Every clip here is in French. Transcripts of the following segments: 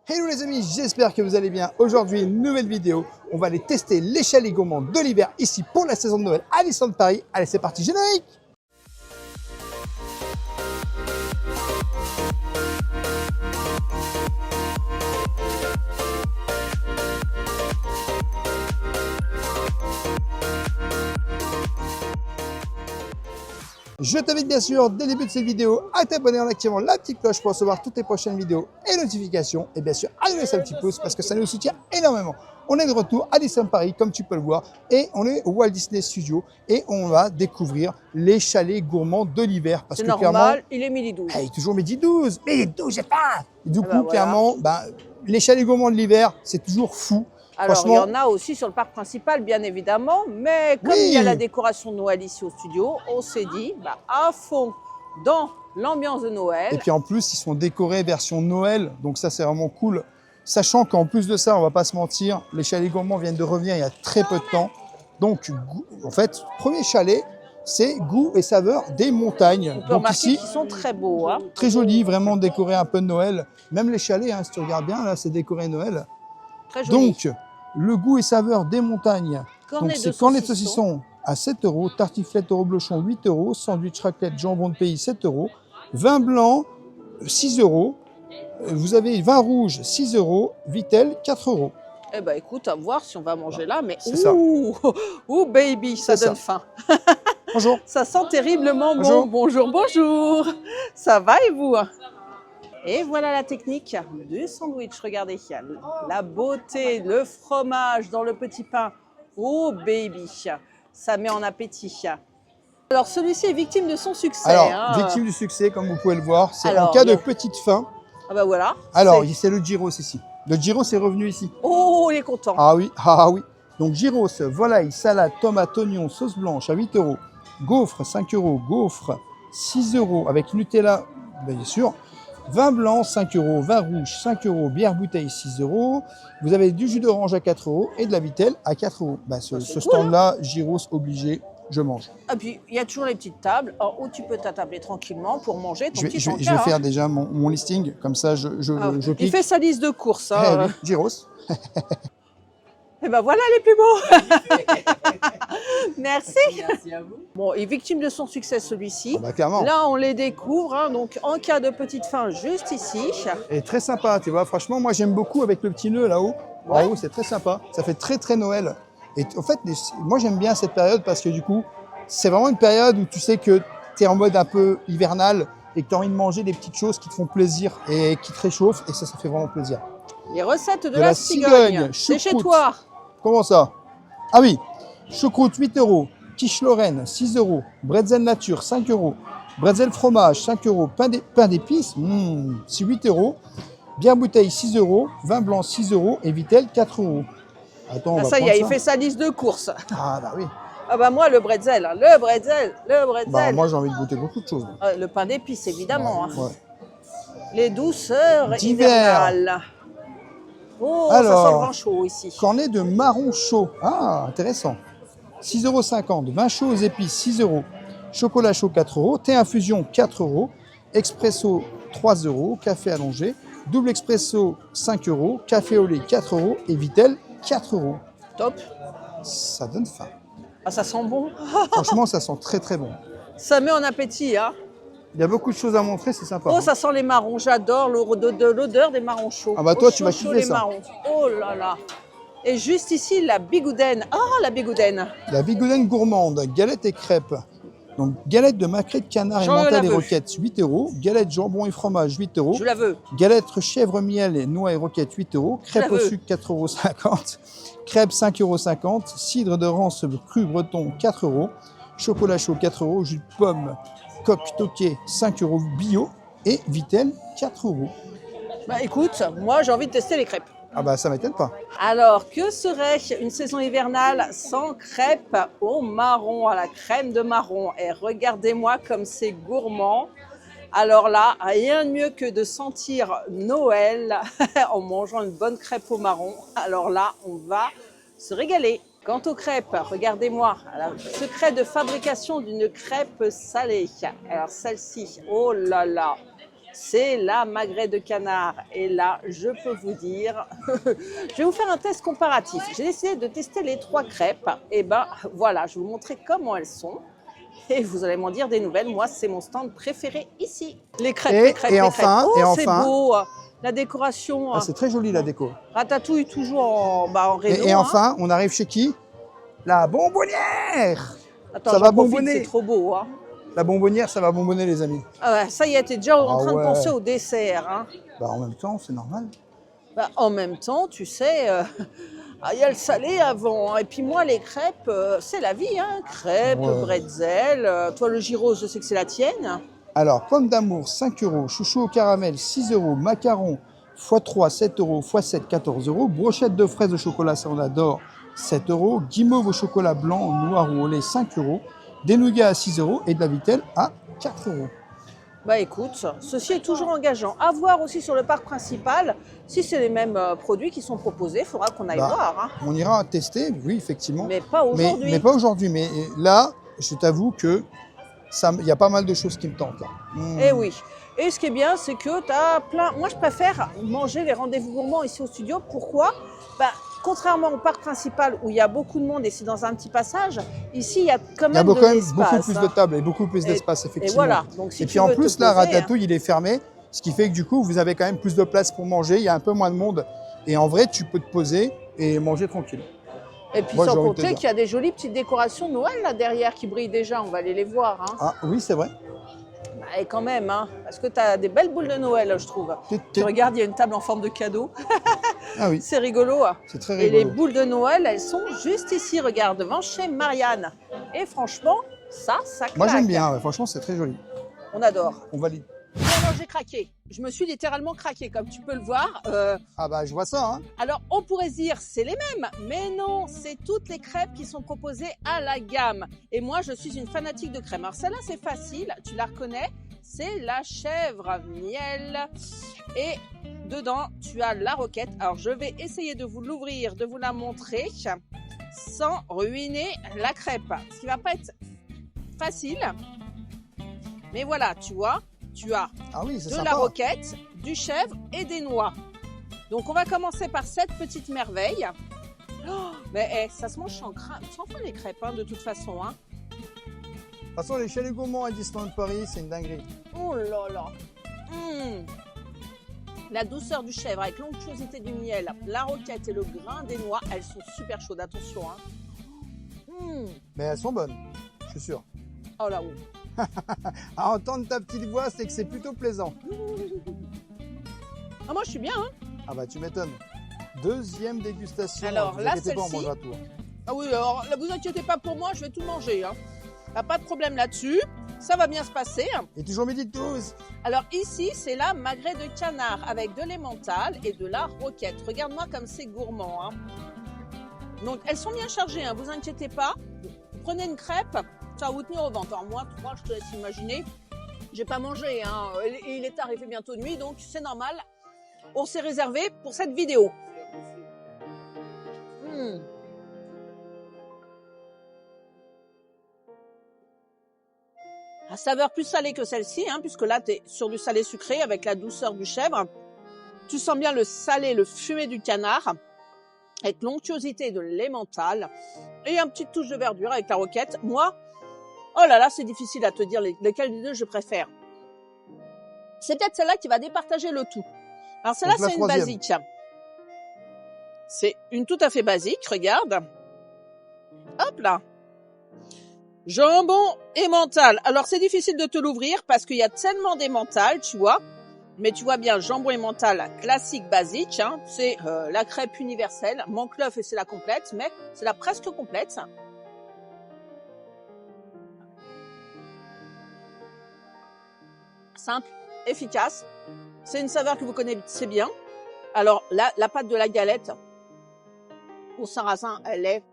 Hello les amis, j'espère que vous allez bien. Aujourd'hui, une nouvelle vidéo. On va aller tester les chalets gourmands de l'hiver ici pour la saison de Noël à Disneyland Paris. Allez, c'est parti, générique! Je t'invite bien sûr, dès le début de cette vidéo, à t'abonner en activant la petite cloche pour recevoir toutes les prochaines vidéos et notifications. Et bien sûr, à nous laisser un petit pouce parce que ça nous soutient énormément. On est de retour à Disneyland Paris, comme tu peux le voir, et on est au Walt Disney Studio et on va découvrir les chalets gourmands de l'hiver. C'est normal, il est midi 12. Il est toujours midi 12, midi 12, j'ai pas. Du coup, voilà. clairement, les chalets gourmands de l'hiver, c'est toujours fou. Alors, il y en a aussi sur le parc principal, bien évidemment, mais comme il y a la décoration de Noël ici au studio, on s'est dit, à fond dans l'ambiance de Noël. Et puis en plus, ils sont décorés version Noël, donc ça, c'est vraiment cool. Sachant qu'en plus de ça, on va pas se mentir, les chalets gourmands viennent de revenir il y a très peu de temps. Donc, en fait, premier chalet, c'est goût et saveur des montagnes. On peut remarquer qu'ils sont très beaux. Hein. Très jolis, vraiment décorés un peu de Noël. Même les chalets, hein, si tu regardes bien, là, c'est décoré Noël. Très joli. Donc, le goût et saveur des montagnes. Donc, c'est cornet de saucisson à 7 €, tartiflette au reblochon 8 €, sandwich raclette jambon de pays 7 €, vin blanc 6 €, vous avez vin rouge 6 €, Vitel 4 €. Eh ben écoute, à voir si on va manger là, mais ouh baby, ça donne faim. Bonjour. Ça sent terriblement bon. Bonjour, bonjour. Ça va et vous? Et voilà la technique du sandwich. Regardez, la beauté, le fromage dans le petit pain. Oh baby, ça met en appétit. Alors celui-ci est victime de son succès. Alors, victime du succès, comme vous pouvez le voir, c'est en cas de petite faim. Ah bah voilà. Alors, c'est le gyros ici. Le gyros est revenu ici. Oh, il est content. Ah oui, ah oui. Donc gyros, volaille, salade, tomate, oignon, sauce blanche à 8 €. Gaufre 5 €, gaufre 6 € avec Nutella, bien sûr. Vin blanc 5 €, vin rouge 5 €, bière bouteille 6 €. Vous avez du jus d'orange à 4 € et de la Vitelle à 4 €. Ce stand-là, gyros obligé, je mange. Et puis, il y a toujours les petites tables où tu peux t'attabler tranquillement pour manger ton petit Je vais faire déjà mon listing, comme ça je clique. Il fait sa liste de courses. Oui, gyros. Et ben voilà les plus beaux. Merci. Merci à vous. Bon, il est victime de son succès celui-ci. Clairement. Là, on les découvre. Donc, en cas de petite faim, juste ici. Et très sympa, tu vois. Franchement, moi, j'aime beaucoup avec le petit nœud là-haut. En haut, c'est très sympa. Ça fait très, très Noël. Et en fait, moi, j'aime bien cette période parce que du coup, c'est vraiment une période où tu sais que tu es en mode un peu hivernal et que tu as envie de manger des petites choses qui te font plaisir et qui te réchauffent. Et ça fait vraiment plaisir. Les recettes de la cigogne. C'est chez toi. Comment ça? Ah oui, choucroute 8 €, quiche Lorraine 6 €, bretzel nature 5 €, bretzel fromage 5 €, pain d'épices, c'est 8 €, bière bouteille 6 €, vin blanc 6 € et Vitel 4 €. Attends, ça y est, il fait sa liste de courses. Ah bah oui. Ah bah moi, le bretzel. Moi, j'ai envie de goûter beaucoup de choses. Le pain d'épices, évidemment. Ouais. Les douceurs d'hiver. hivernales. Oh, alors, ça sent le vin chaud ici. Cornet de marron chaud. Ah, intéressant. 6,50 €. Vin chaud aux épices, 6 €. Chocolat chaud, 4 €. Thé infusion, 4 €. Expresso, 3 €. Café allongé. Double expresso, 5 €. Café au lait, 4 €. Et Vitel, 4 €. Top. Ça donne faim. Ah, ça sent bon. Franchement, ça sent très très bon. Ça met en appétit, hein. Il y a beaucoup de choses à montrer, c'est sympa. Oh, ça sent les marrons. J'adore l'odeur des marrons chauds. Ah bah toi, tu vas kiffer ça. Marrons. Oh là là. Et juste ici, la bigoudaine. Ah, la bigoudaine. La bigoudaine gourmande, galette et crêpes. Donc, galette de macrée de canard et mentale et roquette, 8 €. Galette jambon et fromage, 8 €. Je la veux. Galette chèvre miel et noix et roquette, 8 €. Crêpes au sucre, 4,50 €. Crêpes, 5,50 €. Cidre de rance cru breton, 4 €. Chocolat chaud, 4 €. Jus de pomme, coque toqué, 5 € bio. Et Vitel, 4 €. Bah écoute, moi j'ai envie de tester les crêpes. Ah bah ça m'étonne pas. Alors, que serait une saison hivernale sans crêpes au marron, à la crème de marron? Et regardez-moi comme c'est gourmand. Alors là, rien de mieux que de sentir Noël en mangeant une bonne crêpe au marron. Alors là, on va se régaler. Quant aux crêpes, regardez-moi, le secret de fabrication d'une crêpe salée. Alors celle-ci, oh là là, c'est la magret de canard. Et là, je peux vous dire, je vais vous faire un test comparatif. J'ai décidé de tester les 3 crêpes. Et ben voilà, je vais vous montrer comment elles sont. Et vous allez m'en dire des nouvelles. Moi, c'est mon stand préféré ici. Les crêpes, les crêpes, Et les enfin, crêpes. Oh, et c'est enfin, beau. La décoration. ah, c'est très joli la déco. Ratatouille toujours en réno. Et enfin, on arrive chez qui? La bonbonnière. Attends, Ça j'en va profite, bonbonner. c'est trop beau. Hein. La bonbonnière, ça va bonbonner les amis. Ah ouais, ça y est, t'es déjà en train de ouais. penser au dessert. Hein. Bah, en même temps, c'est normal. Bah, en même temps, tu sais, il y a le salé avant. Et puis moi, les crêpes, c'est la vie. Hein. Crêpes, Ouais. bretzel. Toi, le gyro, je sais que c'est la tienne. Alors, pomme d'amour, 5 euros. Chouchou au caramel, 6 euros. Macaron, x3, 7 euros. x7, 14 euros. Brochette de fraises au chocolat, ça on adore, 7 euros. Guimauve au chocolat blanc, noir ou au lait, 5 euros. Des nougats à 6 euros et de la vitelle à 4 euros. Bah écoute, ceci est toujours engageant. À voir aussi sur le parc principal, si c'est les mêmes produits qui sont proposés, il faudra qu'on aille Bah, voir. Hein. On ira tester, oui, effectivement. Mais pas aujourd'hui. Mais pas aujourd'hui. Mais là, je t'avoue que il y a pas mal de choses qui me tentent. Là. Eh oui. Et ce qui est bien, c'est que tu as plein. Moi, je préfère manger les rendez-vous gourmands ici au studio. Pourquoi? Bah, contrairement au parc principal où il y a beaucoup de monde et c'est dans un petit passage, ici, il y a quand Il y a même quand même l'espace, beaucoup plus hein. de tables et beaucoup plus d'espace, effectivement. Et voilà. Donc, si et tu puis en veux plus, te là, poser, Ratatouille, il est fermé. Ce qui fait que du coup, vous avez quand même plus de place pour manger. Il y a un peu moins de monde. Et en vrai, tu peux te poser et manger tranquille. Et puis Moi, j'ai sans envie de te compter dire. qu'il y a des jolies petites décorations de Noël là derrière qui brillent déjà. On va aller les voir. Hein. Ah oui, c'est vrai. Bah, et quand même, hein, parce que tu as des belles boules de Noël, je trouve. Tu T'es- regardes, il y a une table en forme de cadeau. Ah oui, C'est rigolo. Hein. c'est très Et les rigolo. boules de Noël, elles sont juste ici, regarde, devant chez Marianne. Et franchement, ça claque. Moi, j'aime bien. Ouais. Franchement, c'est très joli. On adore. On valide. Non, j'ai craqué. Je me suis littéralement craqué, comme tu peux le voir. Ah bah, je vois ça. Hein. Alors, on pourrait se dire, c'est les mêmes. Mais non, c'est toutes les crêpes qui sont proposées à la gamme. Et moi, je suis une fanatique de crème. Alors, celle-là, c'est facile. Tu la reconnais. C'est la chèvre miel. Et dedans, tu as la roquette. Alors, je vais essayer de vous l'ouvrir, de vous la montrer sans ruiner la crêpe. Ce qui va pas être facile. Mais voilà, tu vois, tu as Ah oui, c'est de sympa. la roquette, du chèvre et des noix. Donc, on va commencer par cette petite merveille. Oh, mais ça se mange sans fin les crêpes, hein, de toute façon. Hein. De toute façon, les chalets gourmands à Disneyland Paris, c'est une dinguerie. Oh là là. La douceur du chèvre avec l'onctuosité du miel, la roquette et le grain des noix, elles sont super chaudes, attention. Hein. Mais elles sont bonnes, je suis sûr. Oh là, oui. À entendre ta petite voix, c'est que c'est plutôt plaisant. Ah, moi, je suis bien. Hein. Ah bah, tu m'étonnes. Deuxième dégustation. Alors, vous là, inquiétez pas, on celle-ci. mangera tout. Ah oui, alors, là, vous inquiétez pas pour moi, je vais tout manger. Hein. Pas de problème là-dessus. Ça va bien se passer. Et toujours midi de 12. Alors ici, c'est la magret de canard avec de l'emmental et de la roquette. Regarde-moi comme c'est gourmand. Hein. Donc elles sont bien chargées, hein, vous inquiétez pas. Prenez une crêpe, ça va vous tenir au ventre. Alors moi, 3, je te laisse imaginer. J'ai pas mangé, hein. Il est tard, il fait bientôt nuit, donc c'est normal. On s'est réservé pour cette vidéo. À saveur plus salée que celle-ci, hein, puisque là, tu es sur du salé sucré avec la douceur du chèvre. Tu sens bien le salé, le fumé du canard, avec l'onctuosité de l'emmental et une petite touche de verdure avec la roquette. Moi, oh là là, c'est difficile à te dire lequel des deux je préfère. C'est peut-être celle-là qui va départager le tout. Alors celle-là, c'est une basique. C'est une tout à fait basique, regarde. Hop là. Jambon emmental. Alors, c'est difficile de te l'ouvrir parce qu'il y a tellement d'emmental, tu vois. Mais tu vois bien, jambon emmental classique, basique. Hein. C'est la crêpe universelle. Manque l'œuf et c'est la complète, mais c'est la presque complète. Simple, efficace. C'est une saveur que vous connaissez bien. Alors, la pâte de la galette au sarrasin, elle est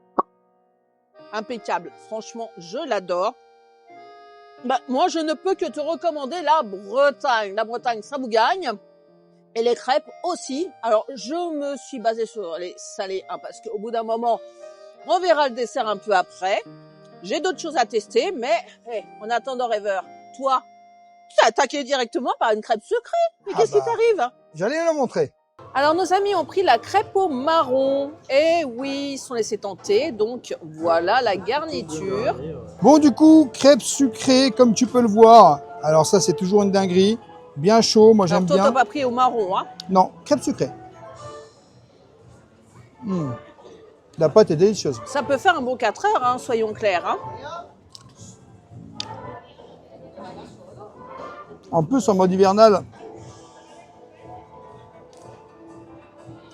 impeccable. Franchement, je l'adore. Bah, moi, je ne peux que te recommander la Bretagne. La Bretagne, ça vous gagne. Et les crêpes aussi. Alors, je me suis basée sur les salés, hein, parce qu'au bout d'un moment, on verra le dessert un peu après. J'ai d'autres choses à tester, mais en attendant, rêveur, toi, Tu as attaqué directement par une crêpe sucrée. Mais qu'est-ce qui t'arrive? J'allais la montrer. Alors, nos amis ont pris la crêpe au marron. Et oui, ils se sont laissés tenter. Donc, voilà la garniture. Bon, du coup, crêpe sucrée, comme tu peux le voir. Alors ça, c'est toujours une dinguerie. Bien chaud, moi j'aime Alors, toi, bien. t'as pas pris au marron, hein? Non, crêpe sucrée. La pâte est délicieuse. Ça peut faire un bon 4 heures, hein, soyons clairs. Hein. En plus, en mode hivernal,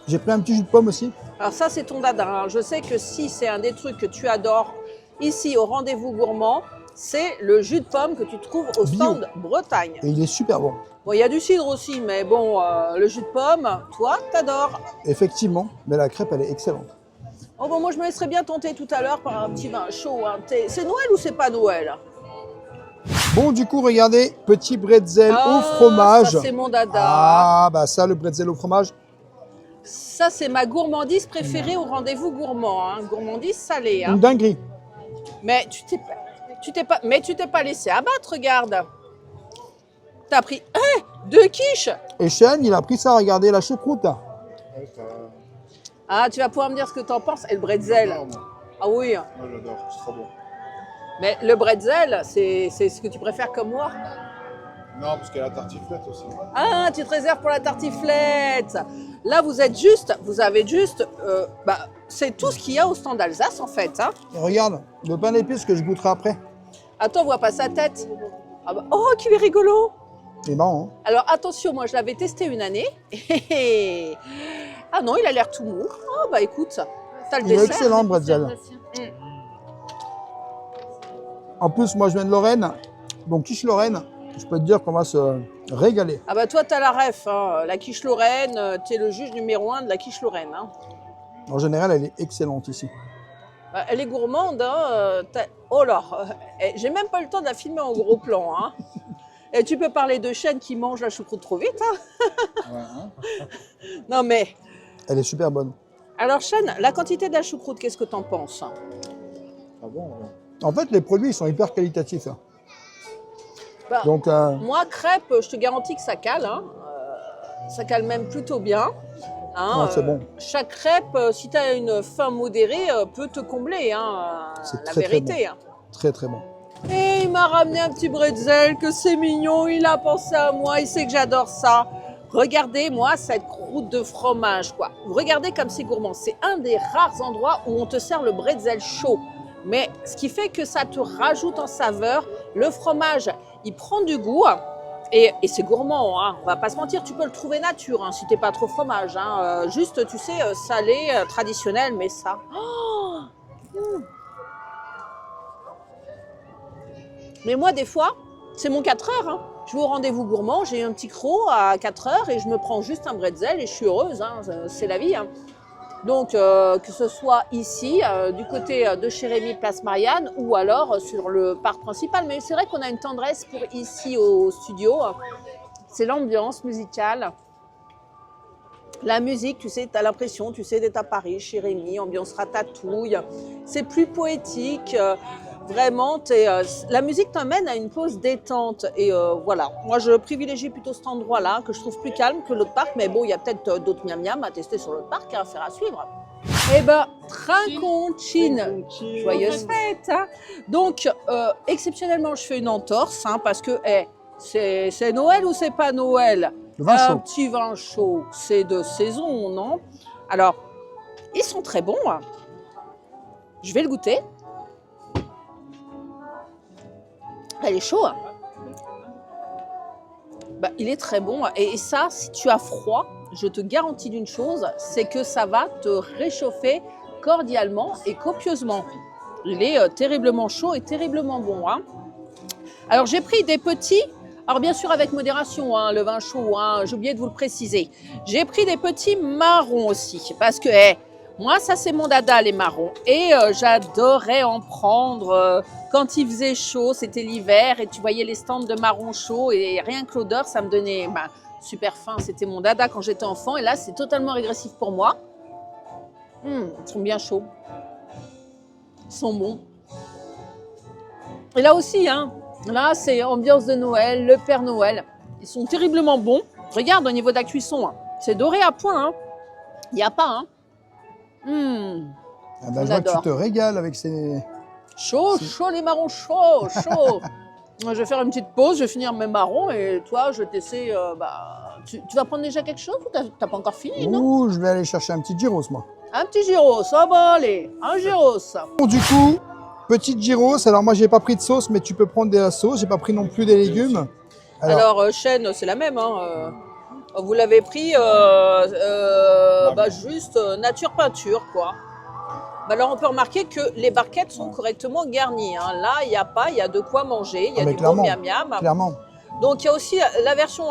j'ai pris un petit jus de pomme aussi. Alors ça, c'est ton dada. Hein. Je sais que si c'est un des trucs que tu adores ici au Rendez-vous Gourmand, c'est le jus de pomme que tu trouves au stand Bretagne. Et il est super bon. Bon, il y a du cidre aussi, mais bon, le jus de pomme, toi, t'adores. Effectivement, mais la crêpe, elle est excellente. Oh bon, moi, je me laisserais bien tenter tout à l'heure par un petit vin chaud. Hein. C'est Noël ou c'est pas Noël? Bon, du coup, regardez, petit bretzel au fromage. Ça, c'est mon dada. Ah, bah ça, le bretzel au fromage. Ça, c'est ma gourmandise préférée au Rendez-vous Gourmand. Hein. Gourmandise salée. Hein. Une dinguerie. Mais tu t'es pas laissé abattre, regarde. T'as pris 2 quiches. Et Shane, il a pris ça, regardez, la choucroute. Là. Ah, tu vas pouvoir me dire ce que t'en penses. Et le bretzel. Ah oui. Moi j'adore, c'est trop bon. Mais le bretzel, c'est ce que tu préfères comme moi? Non, parce qu'il y a la tartiflette aussi. Ah, tu te réserves pour la tartiflette. Là, vous avez juste, c'est tout ce qu'il y a au stand d'Alsace en fait. Hein. Et regarde, le pain d'épices que je goûterai après. Attends, on voit pas sa tête. Ah bah, oh, qu'il est rigolo. C'est marrant, hein. Alors attention, moi je l'avais testé une année. Ah non, il a l'air tout mou. Oh bah écoute, t'as le Il est dessert. excellent, le bretzel. En plus, moi, je viens de Lorraine. Donc, quiche Lorraine, je peux te dire qu'on va se régaler. Ah bah toi, t'as la ref, hein. La quiche Lorraine, t'es le juge numéro 1 de la quiche Lorraine. Hein. En général, elle est excellente ici. Elle est gourmande. Hein. Oh là, j'ai même pas eu le temps de la filmer en gros plan. Hein. Et tu peux parler de chaîne qui mange la choucroute trop vite. Hein. Ouais, hein. Non mais, Elle est super bonne. alors Chêne, la quantité de la choucroute, qu'est-ce que t'en penses? Ah bon ouais. En fait, les produits, ils sont hyper qualitatifs. Hein. Bah, Donc, moi, crêpe, je te garantis que ça cale. Hein. Ça cale même plutôt bien. Hein. ouais, c'est bon. Chaque crêpe, si tu as une faim modérée, peut te combler. Hein. C'est La très, très vérité. Hein. Très, très bon. Et il m'a ramené un petit bretzel, que c'est mignon. Il a pensé à moi, il sait que j'adore ça. Regardez, moi, cette croûte de fromage, quoi. Regardez comme c'est gourmand. C'est un des rares endroits où on te sert le bretzel chaud. Mais ce qui fait que ça te rajoute en saveur, le fromage, il prend du goût et c'est gourmand. Hein. On va pas se mentir, tu peux le trouver nature hein, si t'es pas trop fromage. Hein. Juste, tu sais, salé, traditionnel, mais ça. Oh Mais moi, des fois, c'est mon 4 heures. Hein. Je vais au Rendez-vous Gourmand, j'ai un petit croc à 4 heures et je me prends juste un bretzel et je suis heureuse. Hein. C'est la vie. Hein. Donc, que ce soit ici, du côté de chez Rémy, place Marianne, ou alors sur le parc principal. Mais c'est vrai qu'on a une tendresse pour ici au studio. C'est l'ambiance musicale. La musique, tu sais, tu as l'impression, tu sais, d'être à Paris, chez Rémy, ambiance ratatouille. C'est plus poétique. Vraiment, la musique t'amène à une pause détente. Et voilà, moi je privilégie plutôt cet endroit-là, que je trouve plus calme que l'autre parc. Mais bon, il y a peut-être d'autres miam-miam à tester sur l'autre parc, à faire à suivre. Eh ben, trinconchine, joyeuse fête. Hein. Donc, exceptionnellement, je fais une entorse, hein, parce que c'est Noël ou c'est pas Noël? Le vin Un chaud. petit vin chaud, c'est de saison, non? Alors, ils sont très bons. Hein. Je vais le goûter. Elle est chaud. Hein. Bah, il est très bon. Et ça, si tu as froid, je te garantis d'une chose, c'est que ça va te réchauffer cordialement et copieusement. Il est terriblement chaud et terriblement bon. Hein. Alors, j'ai pris des petits, alors bien sûr avec modération, hein, le vin chaud, hein, j'ai oublié de vous le préciser. J'ai pris des petits marrons aussi, parce que moi, ça c'est mon dada, les marrons. Et j'adorais en prendre quand il faisait chaud, c'était l'hiver, et tu voyais les stands de marrons chauds, et rien que l'odeur, ça me donnait super faim. C'était mon dada quand j'étais enfant, et là, c'est totalement régressif pour moi. Ils sont bien chauds. Ils sont bons. Et là aussi, hein, Là, c'est ambiance de Noël, le Père Noël. Ils sont terriblement bons. Regarde au niveau de la cuisson. Hein. C'est doré à point. Hein. Il n'y a pas. Hein. Ah ben, On je vois que tu adore. te régales avec ces... Chaud, chaud, les marrons chauds, chaud. Je vais faire une petite pause, je vais finir mes marrons et toi, je t'essaie. Tu vas prendre déjà quelque chose ou t'as pas encore fini, non? Ouh, je vais aller chercher un petit gyros, moi. Un petit gyros, ça va aller. Un gyros. Bon, du coup, petite gyros. Alors moi, j'ai pas pris de sauce, mais tu peux prendre de la sauce. J'ai pas pris non plus des légumes. Alors, chêne, c'est la même. Hein. Vous l'avez pris juste nature peinture, quoi. Bah alors, on peut remarquer que les barquettes sont correctement garnies. Hein. Là, il n'y a pas, il y a de quoi manger. Il y a mais du bon clairement, miam miam. clairement. Donc, il y a aussi la version,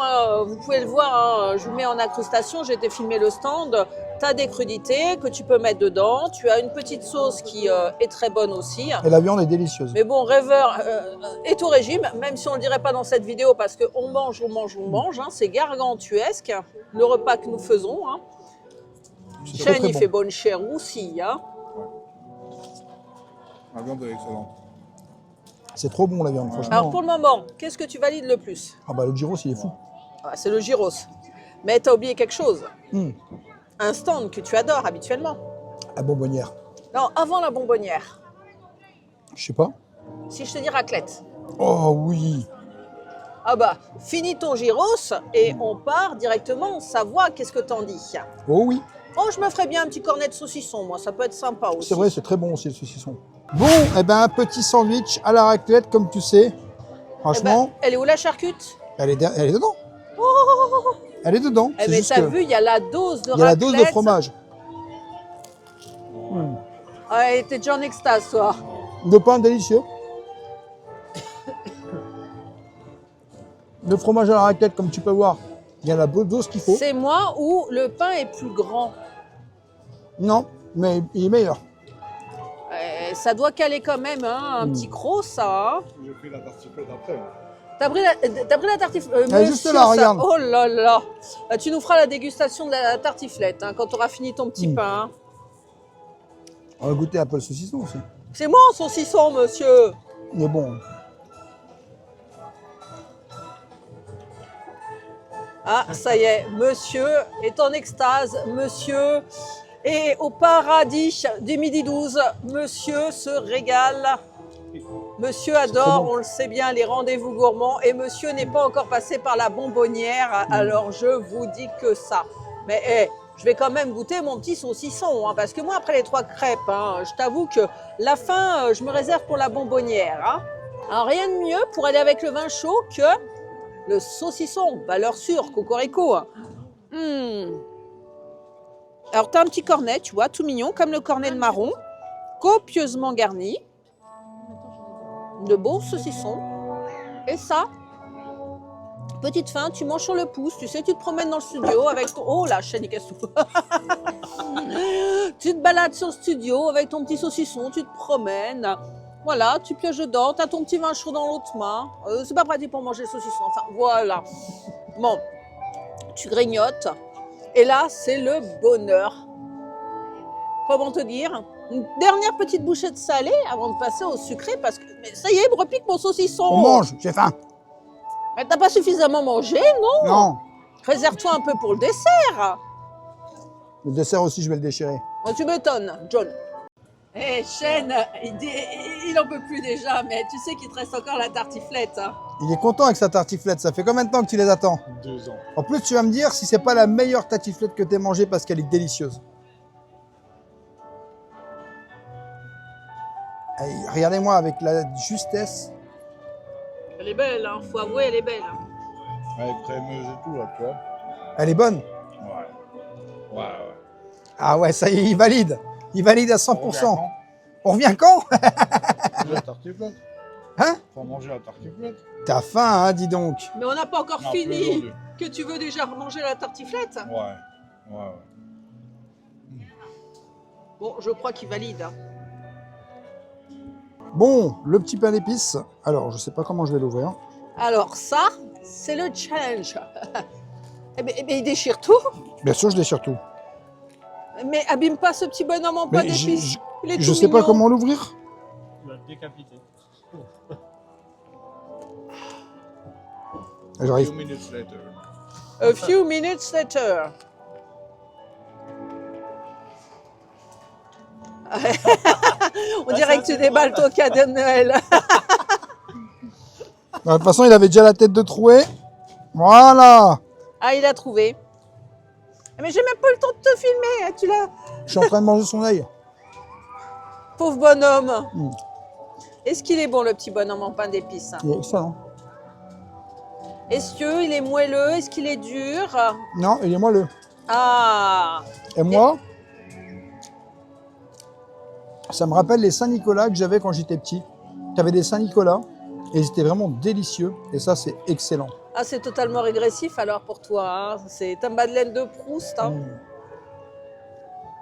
vous pouvez le voir, hein, je vous mets en incrustation, j'ai été filmer le stand. Tu as des crudités que tu peux mettre dedans. Tu as une petite sauce qui est très bonne aussi. Et la viande est délicieuse. Mais bon, Rêveur est au régime, même si on ne le dirait pas dans cette vidéo parce qu'on mange, on mange, on mange. Hein, c'est gargantuesque, le repas que nous faisons. Hein. C'est très, Chêne, très il bon. fait bonne chair aussi. Hein. La viande est excellente. C'est trop bon, la viande, franchement. Alors pour le moment, qu'est-ce que tu valides le plus? Ah bah, le gyros, il est fou. Ah, c'est le gyros. Mais tu as oublié quelque chose. Hum. Un stand que tu adores habituellement. La bonbonnière. Non, avant la bonbonnière. Je sais pas. Si je te dis raclette. Oh oui. Ah bah, finis ton gyros et on part directement en Savoie. Qu'est-ce que t'en dis? Oh oui. Oh, je me ferais bien un petit cornet de saucisson, moi. Ça peut être sympa aussi. C'est vrai, c'est très bon aussi, le saucisson. Bon, eh ben, un petit sandwich à la raclette, comme tu sais. Eh ben, Franchement, elle est où la charcute? elle est dedans. Elle est dedans. Eh C'est mais juste t'as que vu, il y a la dose de il y a la dose de raclette. fromage. Ouais, t'es déjà en extase, toi. Le pain délicieux. Le fromage à la raclette, comme tu peux voir, il y a la bonne dose qu'il faut. C'est moi où le pain est plus grand. Non, mais il est meilleur. Ça doit caler quand même, hein, un petit croc, ça. Hein. J'ai pris la tartiflette après. Moi. T'as pris la tartiflette Elle est juste là, regarde. Oh là là. Tu nous feras la dégustation de la tartiflette hein, quand tu auras fini ton petit pain. Hein. On va goûter un peu le saucisson aussi. C'est moi, saucisson, monsieur. Il est bon. Ah, ça y est, monsieur est en extase, monsieur est au paradis du midi 12, monsieur se régale, monsieur adore, on le sait bien, les rendez-vous gourmands, et monsieur n'est pas encore passé par la bonbonnière, alors je vous dis que ça. Mais je vais quand même goûter mon petit saucisson, hein, parce que moi, après les 3 crêpes, hein, je t'avoue que la fin, je me réserve pour la bonbonnière. Hein. Alors, rien de mieux pour aller avec le vin chaud que le saucisson, valeur sûre, cocorico. Alors, tu as un petit cornet, tu vois, tout mignon, comme le cornet de marron, copieusement garni. De beaux saucissons. Et ça, petite fin, tu manges sur le pouce, tu sais, tu te promènes dans le studio avec ton... Oh la chaîne, il casse tout. Tu te balades sur le studio avec ton petit saucisson, tu te promènes. Voilà, tu pioches dedans, tu as ton petit vin chaud dans l'autre main. C'est pas pratique pour manger le saucisson, enfin, voilà. Bon, tu grignotes. Et là, c'est le bonheur. Comment te dire? Une dernière petite bouchée de salé avant de passer au sucré, parce que mais ça y est, me repique mon saucisson. On mange, j'ai faim. Mais t'as pas suffisamment mangé, non? Non. Réserve-toi un peu pour le dessert. Le dessert aussi, je vais le déchirer. Oh, tu m'étonnes, John. Eh, Chêne, il en peut plus déjà, mais tu sais qu'il te reste encore la tartiflette. Hein. Il est content avec sa tartiflette. Ça fait combien de temps que tu les attends? 2 ans. En plus, tu vas me dire si c'est pas la meilleure tartiflette que tu aies mangée parce qu'elle est délicieuse. Allez, regardez-moi avec la justesse. Elle est belle, hein. Faut avouer, elle est belle. Avec crémeuse et tout, là, tu vois. Elle est bonne. Ouais. Ouais. Ah ouais, ça y est, il valide. Il valide à 100%. On revient quand? Manger la tartiflette. Hein? Faut manger la tartiflette. T'as faim, hein, dis donc. Mais on n'a pas encore Non, plus fini. aujourd'hui. Que tu veux déjà remanger la tartiflette? Ouais. Bon, je crois qu'il valide. Hein. Bon, le petit pain d'épices. Alors, je sais pas comment je vais l'ouvrir. Alors ça, c'est le challenge. Eh bien, il déchire tout. Bien sûr, je l'ai surtout. Mais abîme pas ce petit bonhomme en Mais pain d'épices. Il est je tout sais pas mignon. comment l'ouvrir. Tu vas le décapiter. J'arrive. Few minutes later. A few minutes later. On dirait que tu déballes ton cadeau de Noël. De toute façon, il avait déjà la tête de troué. Voilà. Ah, il a trouvé. Mais j'ai même pas le temps de te filmer. Tu l'as. Je suis en train de manger son œil. Pauvre bonhomme. Mm. Est-ce qu'il est bon, le petit bonhomme en pain d'épices? Il est excellent. Est-ce qu'il est moelleux? Est-ce qu'il est dur? Non, il est moelleux. Ah. Et moi, ça me rappelle les Saint-Nicolas que j'avais quand j'étais petit. Tu avais des Saint-Nicolas et ils étaient vraiment délicieux. Et ça, c'est excellent. Ah, c'est totalement régressif alors pour toi. Hein. C'est ta Madeleine de Proust. Hein.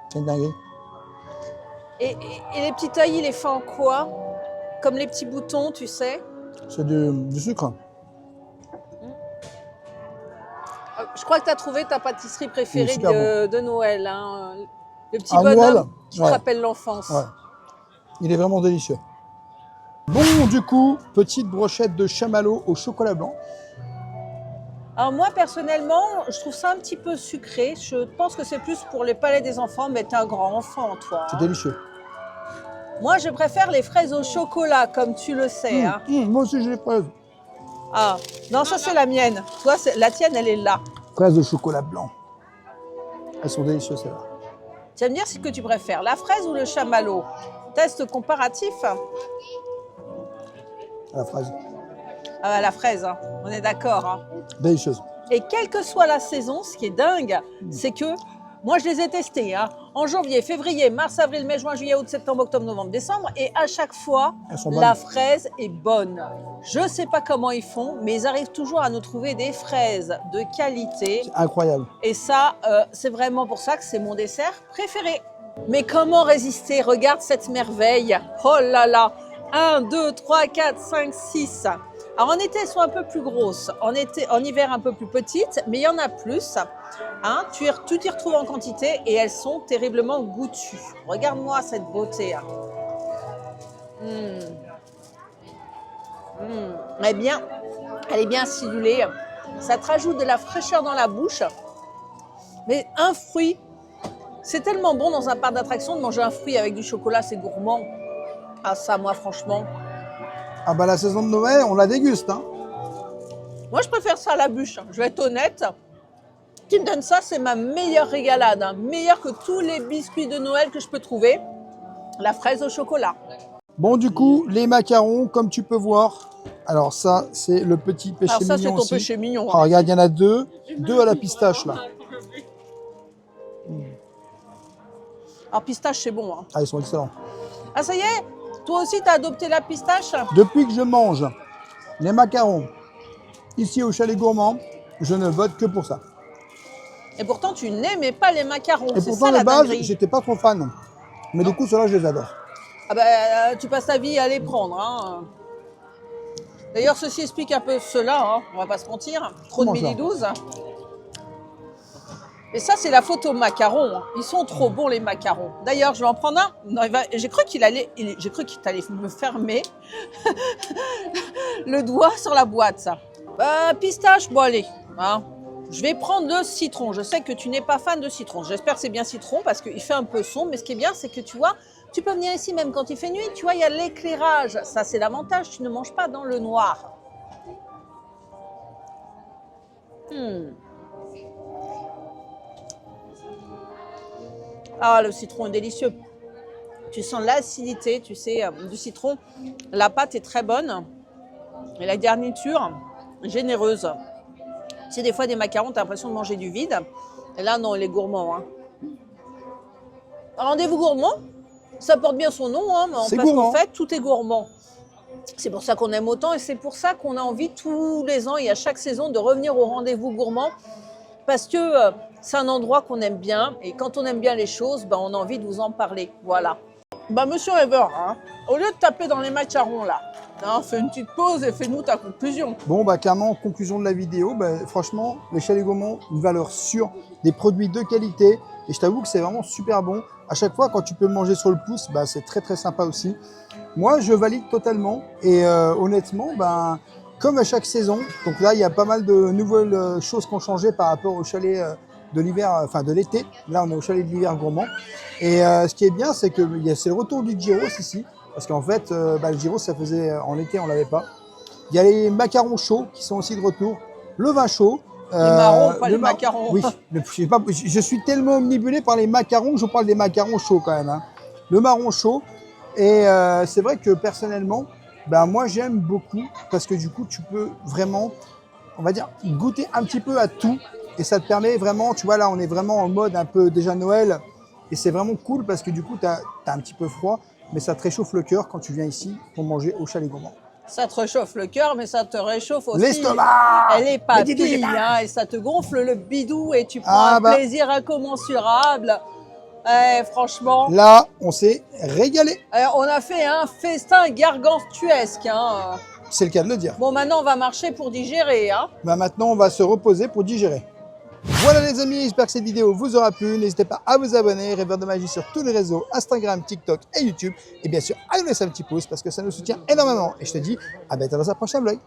C'est une dinguerie. Et les petits taillis, il est fait en quoi? Comme les petits boutons, tu sais? C'est du sucre. Je crois que tu as trouvé ta pâtisserie préférée super de Noël. Hein. Le petit À Noël, bonhomme qui te ouais. rappelle l'enfance. Ouais. Il est vraiment délicieux. Bon, du coup, petite brochette de chamallow au chocolat blanc. Alors moi, personnellement, je trouve ça un petit peu sucré. Je pense que c'est plus pour les palais des enfants, mais t'es un grand enfant, toi. C'est Hein. délicieux. Moi, je préfère les fraises au chocolat, comme tu le sais. Hein. Moi aussi, j'ai les fraises. Ah, non, ça c'est la mienne. Toi, la tienne, elle est là. Fraises au chocolat blanc. Elles sont délicieuses, celles-là. Tu vas me dire ce que tu préfères, la fraise ou le chamallow? Test comparatif. La fraise. Ah, la fraise, hein. On est d'accord. Hein. Délicieuse. Et quelle que soit la saison, ce qui est dingue, c'est que moi, je les ai testés hein, en janvier, février, mars, avril, mai, juin, juillet, août, septembre, octobre, novembre, décembre. Et à chaque fois, Elles sont bonnes. la fraise est bonne. Je ne sais pas comment ils font, mais ils arrivent toujours à nous trouver des fraises de qualité. C'est incroyable. Et ça, c'est vraiment pour ça que c'est mon dessert préféré. Mais comment résister? Regarde cette merveille. Oh là là. 1, 2, 3, 4, 5, 6. Alors en été, elles sont un peu plus grosses. En hiver, un peu plus petites, mais il y en a plus. Hein, tu t'y retrouves en quantité et elles sont terriblement goûtues. Regarde-moi cette beauté. Hein. Eh bien, elle est bien acidulée. Ça te rajoute de la fraîcheur dans la bouche. Mais un fruit, c'est tellement bon dans un parc d'attractions de manger un fruit avec du chocolat, c'est gourmand. Ah ça, moi, franchement. Ah bah la saison de Noël, on la déguste. Hein. Moi, je préfère ça à la bûche. Je vais être honnête. Tu me donnes ça, c'est ma meilleure régalade. Hein. Meilleure que tous les biscuits de Noël que je peux trouver. La fraise au chocolat. Bon, du coup, les macarons, comme tu peux voir. Alors ça, c'est le petit péché Alors ça, c'est mignon ton aussi. péché mignon. Ah, Hein. regarde, il y en a deux. Deux à la pistache, là. Alors pistache, c'est bon. Hein. Ah, ils sont excellents. Ah ça y est? Toi aussi, tu as adopté la pistache? Depuis que je mange les macarons ici au Chalet Gourmand, je ne vote que pour ça. Et pourtant, tu n'aimais pas les macarons. Et C'est pourtant, ça de la base, dinguerie. j'étais pas trop fan. Mais du coup, ceux-là, je les adore. Ah bah, tu passes ta vie à les prendre. Hein. D'ailleurs, ceci explique un peu cela, hein. On va pas se mentir. Trop de Comment ça? midi 12. Et ça, c'est la photo macarons. Hein. Ils sont trop bons, les macarons. D'ailleurs, je vais en prendre un. Non, j'ai cru qu'il allait me fermer le doigt sur la boîte, ça. Pistache, bon allez. Hein. Je vais prendre le citron. Je sais que tu n'es pas fan de citron. J'espère que c'est bien citron parce qu'il fait un peu sombre. Mais ce qui est bien, c'est que tu vois, tu peux venir ici même quand il fait nuit. Tu vois, il y a l'éclairage. Ça, c'est l'avantage. Tu ne manges pas dans le noir. Ah, le citron est délicieux. Tu sens l'acidité, tu sais, du citron. La pâte est très bonne. Et la garniture, généreuse. Tu sais, des fois, des macarons, tu as l'impression de manger du vide. Et là, non, il est gourmand. Hein. Rendez-vous gourmand, ça porte bien son nom. Hein, parce qu'en fait, tout est gourmand. C'est pour ça qu'on aime autant et c'est pour ça qu'on a envie tous les ans et à chaque saison de revenir au rendez-vous gourmand. Parce que c'est un endroit qu'on aime bien et quand on aime bien les choses, ben, on a envie de vous en parler. Voilà. Bah, monsieur Ever, hein, au lieu de taper dans les macarons là, hein, fais une petite pause et fais-nous ta conclusion. Bon, bah clairement, conclusion de la vidéo, bah, franchement, les Chalets Gourmands, une valeur sûre, des produits de qualité. Et je t'avoue que c'est vraiment super bon. À chaque fois, quand tu peux manger sur le pouce, bah, c'est très très sympa aussi. Moi, je valide totalement. Et honnêtement, bah, comme à chaque saison. Donc là, il y a pas mal de nouvelles choses qui ont changé par rapport au chalet de l'hiver, enfin de l'été. Là, on est au chalet de l'hiver gourmand. Et ce qui est bien, c'est que c'est le retour du gyros ici. Parce qu'en fait, le gyros, ça faisait en été, on l'avait pas. Il y a les macarons chauds qui sont aussi de retour. Le vin chaud. Les marrons, pas les macarons. Oui, je suis tellement omnibulé par les macarons que je parle des macarons chauds quand même. Hein. Le marron chaud. Et c'est vrai que personnellement, moi j'aime beaucoup parce que du coup tu peux vraiment, on va dire, goûter un petit peu à tout et ça te permet vraiment, tu vois là on est vraiment en mode un peu déjà Noël et c'est vraiment cool parce que du coup tu as un petit peu froid mais ça te réchauffe le cœur quand tu viens ici pour manger au chalet gourmand. Ça te réchauffe le cœur, mais ça te réchauffe aussi l'estomac. les papilles, hein, et ça te gonfle le bidou et tu prends un plaisir incommensurable. Franchement. Là, on s'est régalé. On a fait un festin gargantuesque. Hein. C'est le cas de le dire. Bon, maintenant, on va marcher pour digérer. Hein. Maintenant, on va se reposer pour digérer. Voilà les amis, j'espère que cette vidéo vous aura plu. N'hésitez pas à vous abonner, Rêveur de Magie sur tous les réseaux, Instagram, TikTok et YouTube. Et bien sûr, à nous laisser un petit pouce parce que ça nous soutient énormément. Et je te dis à bientôt dans un prochain vlog.